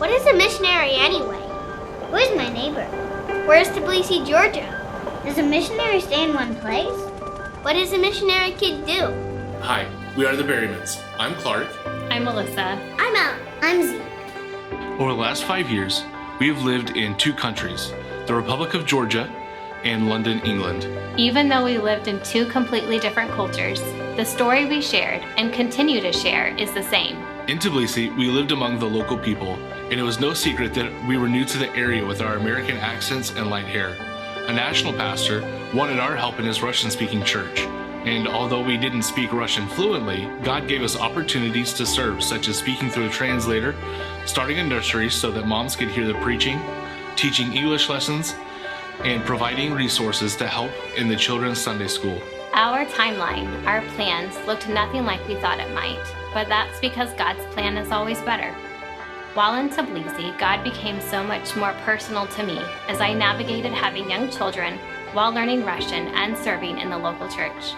What is a missionary anyway? Who is my neighbor? Where's Tbilisi, Georgia? Does a missionary stay in one place? What does a missionary kid do? Hi, we are the Berrymans. I'm Clark. I'm Melissa. I'm Al. I'm Zeke. Over the last 5 years, we have lived in 2 countries, the Republic of Georgia and London, England. Even though we lived in 2 completely different cultures, the story we shared and continue to share is the same. In Tbilisi, we lived among the local people, and it was no secret that we were new to the area with our American accents and light hair. A national pastor wanted our help in his Russian-speaking church, and although we didn't speak Russian fluently, God gave us opportunities to serve, such as speaking through a translator, starting a nursery so that moms could hear the preaching, teaching English lessons, and providing resources to help in the children's Sunday school. Our timeline, our plans looked nothing like we thought it might, but that's because God's plan is always better. While in Tbilisi, God became so much more personal to me as I navigated having young children while learning Russian and serving in the local church.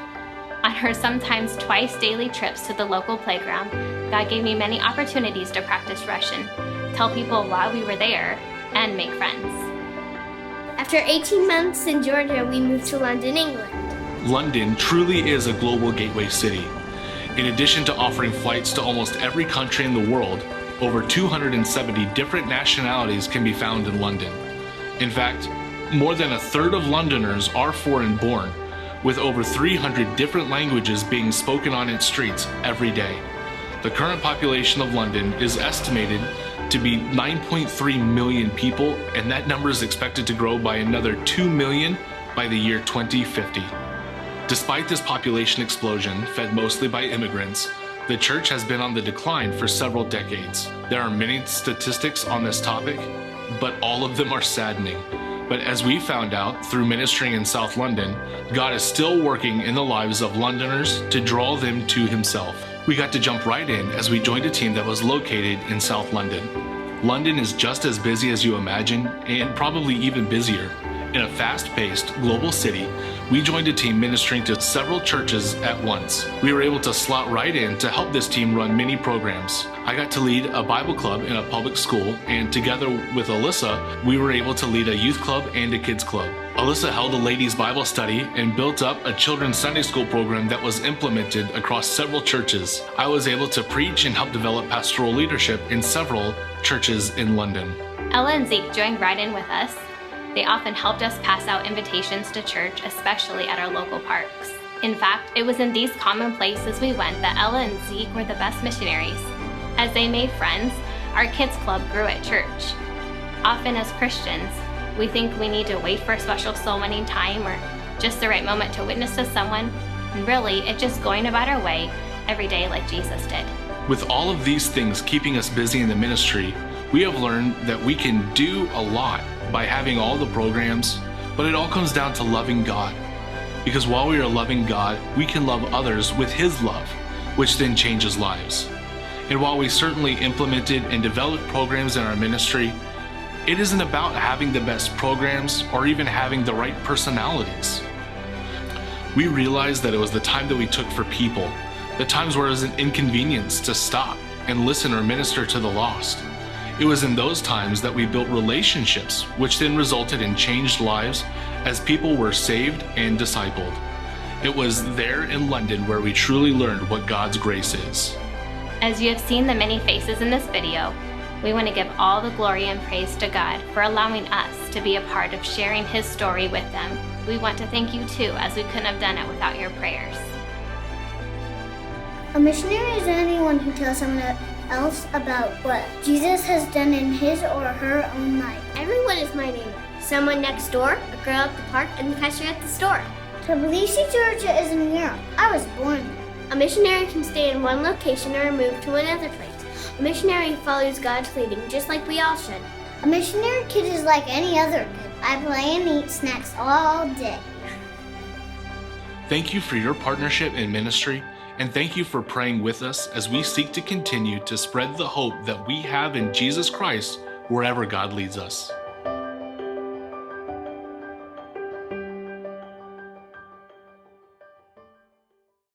On our sometimes twice daily trips to the local playground, God gave me many opportunities to practice Russian, tell people why we were there, and make friends. After 18 months in Georgia, we moved to London, England. London truly is a global gateway city. In addition to offering flights to almost every country in the world, over 270 different nationalities can be found in London. In fact, more than a third of Londoners are foreign-born, with over 300 different languages being spoken on its streets every day. The current population of London is estimated to be 9.3 million people, and that number is expected to grow by another 2 million by the year 2050. Despite this population explosion, fed mostly by immigrants, the church has been on the decline for several decades. There are many statistics on this topic, but all of them are saddening. But as we found out through ministering in South London, God is still working in the lives of Londoners to draw them to himself. We got to jump right in as we joined a team that was located in South London. London is just as busy as you imagine, and probably even busier. In a fast-paced global city, we joined a team ministering to several churches at once. We were able to slot right in to help this team run many programs. I got to lead a Bible club in a public school, and together with Alyssa, we were able to lead a youth club and a kids club. Alyssa held a ladies' Bible study and built up a children's Sunday school program that was implemented across several churches. I was able to preach and help develop pastoral leadership in several churches in London. Ella and Zeke joined right in with us. They often helped us pass out invitations to church, especially at our local parks. In fact, it was in these common places we went that Ella and Zeke were the best missionaries. As they made friends, our kids club grew at church. Often as Christians, we think we need to wait for a special soul winning time or just the right moment to witness to someone, and really, it's just going about our way every day like Jesus did. With all of these things keeping us busy in the ministry, we have learned that we can do a lot by having all the programs, but it all comes down to loving God. Because while we are loving God, we can love others with his love, which then changes lives. And while we certainly implemented and developed programs in our ministry, it isn't about having the best programs or even having the right personalities. We realized that it was the time that we took for people, the times where it was an inconvenience to stop and listen or minister to the lost. It was in those times that we built relationships, which then resulted in changed lives as people were saved and discipled. It was there in London where we truly learned what God's grace is. As you have seen the many faces in this video, we want to give all the glory and praise to God for allowing us to be a part of sharing his story with them. We want to thank you too, as we couldn't have done it without your prayers. A missionary is anyone who tells someone else about what Jesus has done in his or her own life. Everyone is my neighbor. Someone next door, a girl at the park, and the cashier at the store. Tbilisi, Georgia is in Europe. I was born there. A missionary can stay in one location or move to another place. A missionary follows God's leading, just like we all should. A missionary kid is like any other kid. I play and eat snacks all day. Thank you for your partnership in ministry, and thank you for praying with us as we seek to continue to spread the hope that we have in Jesus Christ wherever God leads us.